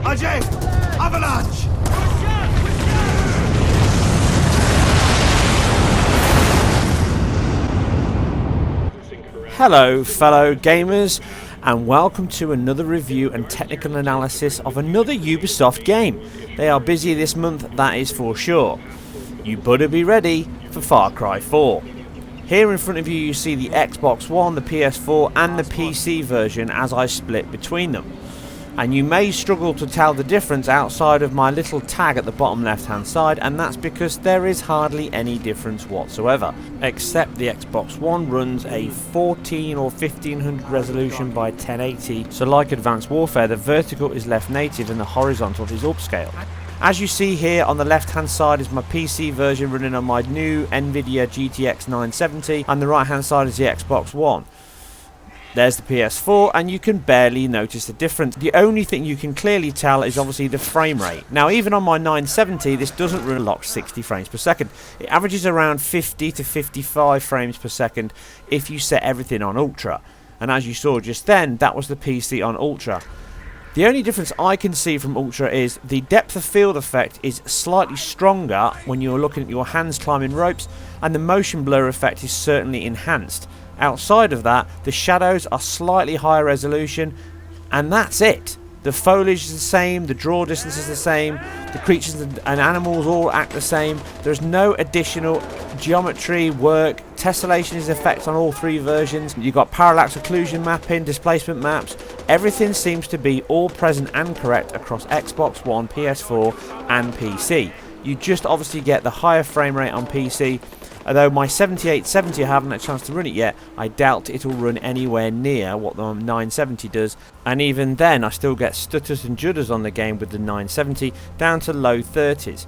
Ajay! Avalanche! Hello fellow gamers, and welcome to another review and technical analysis of another Ubisoft game. They are busy this month, that is for sure. You better be ready for Far Cry 4. Here in front of you see the Xbox One, the PS4 and the PC version as I split between them. And you may struggle to tell the difference outside of my little tag at the bottom left hand side, and that's because there is hardly any difference whatsoever, except the Xbox One runs a 14 or 1500 resolution by 1080, so like Advanced Warfare, the vertical is left native and the horizontal is upscaled. As you see here on the left hand side is my PC version running on my new Nvidia GTX 970, and the right hand side is the Xbox One. There's the PS4, and you can barely notice the difference. The only thing you can clearly tell is obviously the frame rate. Now even on my 970 this doesn't run locked 60 frames per second. It averages around 50 to 55 frames per second if you set everything on Ultra. And as you saw just then, that was the PC on Ultra. The only difference I can see from Ultra is the depth of field effect is slightly stronger when you're looking at your hands climbing ropes, and the motion blur effect is certainly enhanced. Outside of that, the shadows are slightly higher resolution, and that's it. The foliage is the same, the draw distance is the same, the creatures and animals all act the same. There's no additional geometry work. Tessellation is effect on all three versions. You've got parallax occlusion mapping, displacement maps. Everything seems to be all present and correct across Xbox One, PS4 and PC. You just obviously get the higher frame rate on PC. Although my 7870, I haven't had a chance to run it yet, I doubt it'll run anywhere near what the 970 does, and even then I still get stutters and judders on the game with the 970 down to low 30s.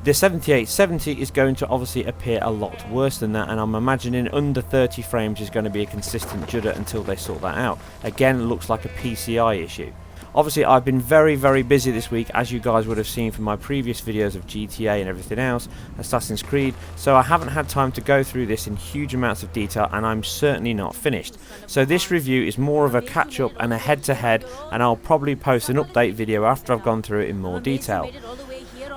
The 7870 is going to obviously appear a lot worse than that, and I'm imagining under 30 frames is going to be a consistent judder until they sort that out. Again, it looks like a PCI issue. Obviously I've been very busy this week, as you guys would have seen from my previous videos of GTA and everything else, Assassin's Creed, so I haven't had time to go through this in huge amounts of detail, and I'm certainly not finished. So this review is more of a catch up and a head to head, and I'll probably post an update video after I've gone through it in more detail.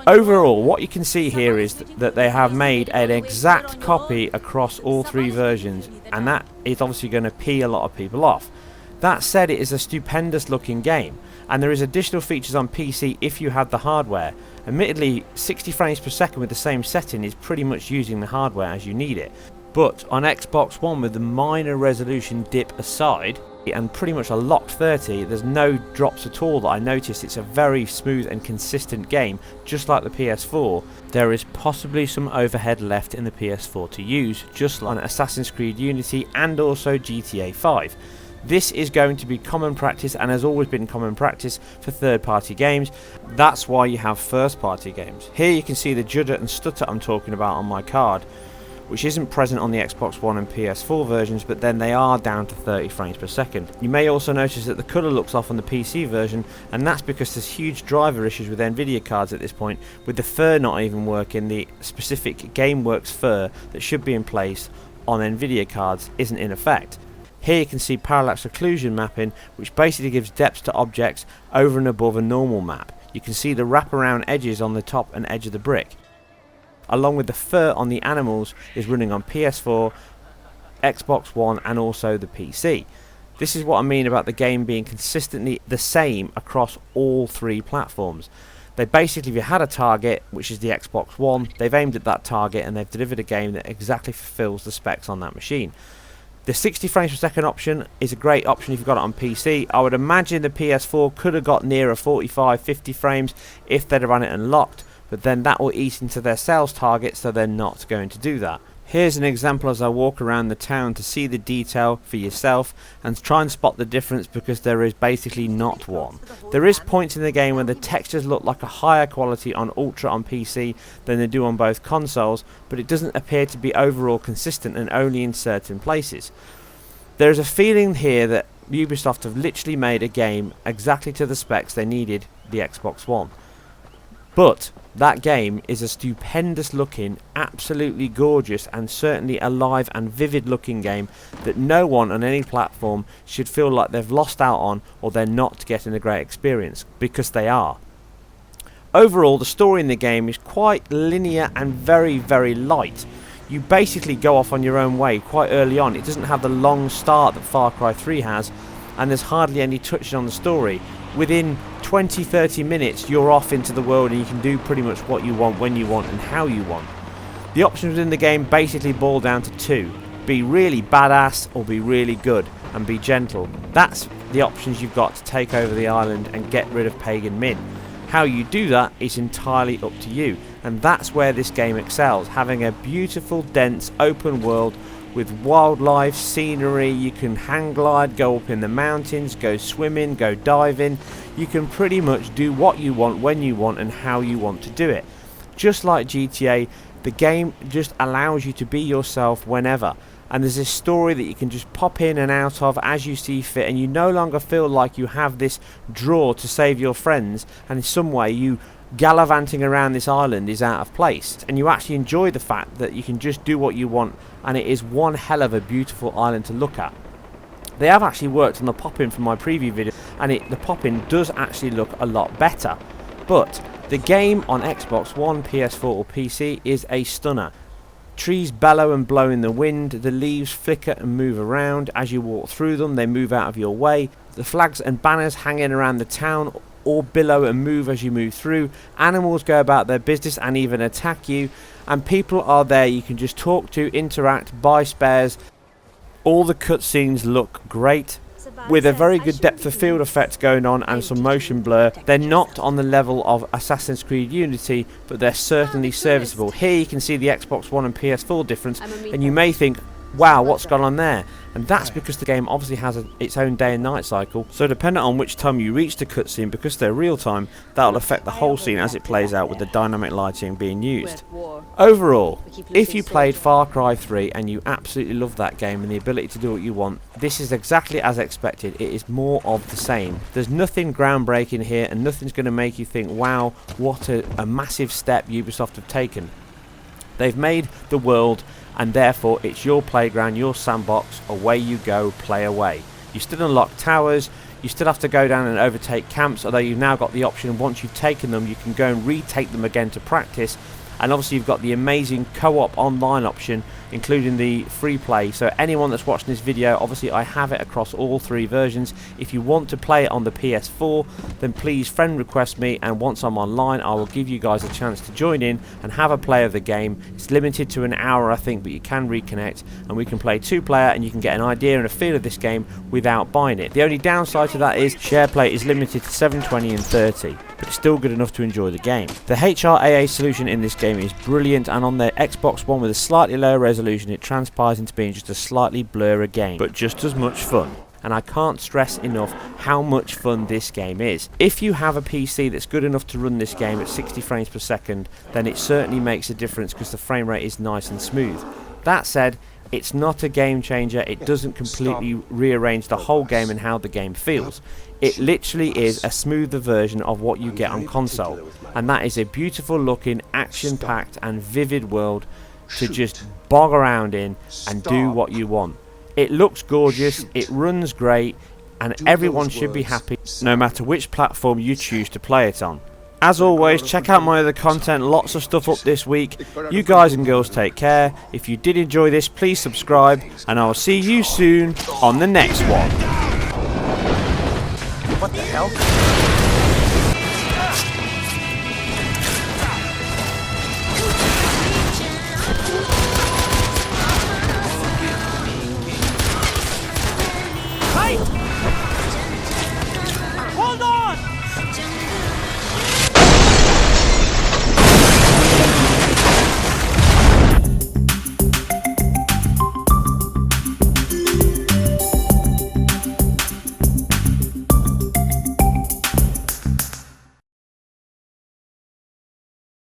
Overall, what you can see here is that they have made an exact copy across all three versions, and that is obviously going to pee a lot of people off. That said, it is a stupendous looking game, and there is additional features on PC if you have the hardware. Admittedly, 60 frames per second with the same setting is pretty much using the hardware as you need it. But on Xbox One, with the minor resolution dip aside, and pretty much a locked 30, there's no drops at all that I noticed. It's a very smooth and consistent game, just like the PS4. There is possibly some overhead left in the PS4 to use, just like Assassin's Creed Unity and also GTA 5. This is going to be common practice, and has always been common practice for third-party games. That's why you have first-party games. Here you can see the judder and stutter I'm talking about on my card, which isn't present on the Xbox One and PS4 versions, but then they are down to 30 frames per second. You may also notice that the colour looks off on the PC version, and that's because there's huge driver issues with Nvidia cards at this point, with the fur not even working. The specific GameWorks fur that should be in place on Nvidia cards isn't in effect. Here you can see parallax occlusion mapping, which basically gives depth to objects over and above a normal map. You can see the wraparound edges on the top and edge of the brick. Along with the fur on the animals is running on PS4, Xbox One and also the PC. This is what I mean about the game being consistently the same across all three platforms. They basically, if you had a target, which is the Xbox One, they've aimed at that target and they've delivered a game that exactly fulfills the specs on that machine. The 60 frames per second option is a great option if you've got it on PC. I would imagine the PS4 could have got nearer 45-50 frames if they'd have run it unlocked, but then that will eat into their sales target, so they're not going to do that. Here's an example as I walk around the town to see the detail for yourself and try and spot the difference, because there is basically not one. There is points in the game where the textures look like a higher quality on Ultra on PC than they do on both consoles, but it doesn't appear to be overall consistent and only in certain places. There is a feeling here that Ubisoft have literally made a game exactly to the specs they needed the Xbox One. But that game is a stupendous looking, absolutely gorgeous and certainly alive and vivid looking game that no one on any platform should feel like they've lost out on or they're not getting a great experience, because they are. Overall, the story in the game is quite linear and very, very light. You basically go off on your own way quite early on. It doesn't have the long start that Far Cry 3 has, and there's hardly any touching on the story. Within 20-30 minutes you're off into the world and you can do pretty much what you want, when you want and how you want. The options within the game basically boil down to two: be really badass or be really good and be gentle. That's the options you've got to take over the island and get rid of Pagan Min. How you do that is entirely up to you, and that's where this game excels, having a beautiful, dense, open world with wildlife, scenery. You can hang glide, go up in the mountains, go swimming, go diving. You can pretty much do what you want, when you want and how you want to do it. Just like GTA, the game just allows you to be yourself whenever. And there's this story that you can just pop in and out of as you see fit, and you no longer feel like you have this draw to save your friends, and in some way you gallivanting around this island is out of place, and you actually enjoy the fact that you can just do what you want, and it is one hell of a beautiful island to look at. They have actually worked on the pop-in from my preview video, and the pop-in does actually look a lot better. But the game on Xbox One, PS4 or PC is a stunner. Trees bellow and blow in the wind, the leaves flicker and move around as you walk through them, they move out of your way. The flags and banners hanging around the town all billow and move as you move through. Animals go about their business and even attack you, and people are there you can just talk to, interact, buy spares. All the cutscenes look great, with a very good depth of field effects going on and some motion blur. They're not on the level of Assassin's Creed Unity, but they're certainly serviceable. Here you can see the Xbox One and PS4 difference, and you may think, wow, what's gone on there? And that's because the game obviously has its own day and night cycle, so depending on which time you reach the cutscene, because they're real time, that'll affect the whole scene as it plays out with the dynamic lighting being used. Overall, if you played Far Cry 3 and you absolutely love that game and the ability to do what you want, this is exactly as expected. It is more of the same. There's nothing groundbreaking here, and nothing's going to make you think, wow, what a massive step Ubisoft have taken. They've made the world, and therefore it's your playground, your sandbox. Away you go, play away. You still unlock towers, you still have to go down and overtake camps, although you've now got the option, once you've taken them you can go and retake them again to practice. And obviously you've got the amazing co-op online option, including the free play. So anyone that's watching this video, obviously I have it across all three versions. If you want to play it on the PS4, then please friend request me, and once I'm online I will give you guys a chance to join in and have a play of the game. It's limited to an hour I think, but you can reconnect and we can play two-player, and you can get an idea and a feel of this game without buying it. The only downside to that is share play is limited to 720 and 30, but it's still good enough to enjoy the game. The HRAA solution in this game is brilliant, and on the Xbox One with a slightly lower resolution it transpires into being just a slightly blurrier game, but just as much fun. And I can't stress enough how much fun this game is. If you have a PC that's good enough to run this game at 60 frames per second, then it certainly makes a difference because the frame rate is nice and smooth. That said, it's not a game changer. It doesn't completely rearrange the whole game and how the game feels. It literally is a smoother version of what you get on console, and that is a beautiful looking, action-packed and vivid world to just bog around in and do what you want. It looks gorgeous, it runs great, and everyone should be happy no matter which platform you choose to play it on. As always, check out my other content, lots of stuff up this week. You guys and girls take care. If you did enjoy this, please subscribe, and I will see you soon on the next one. What the hell?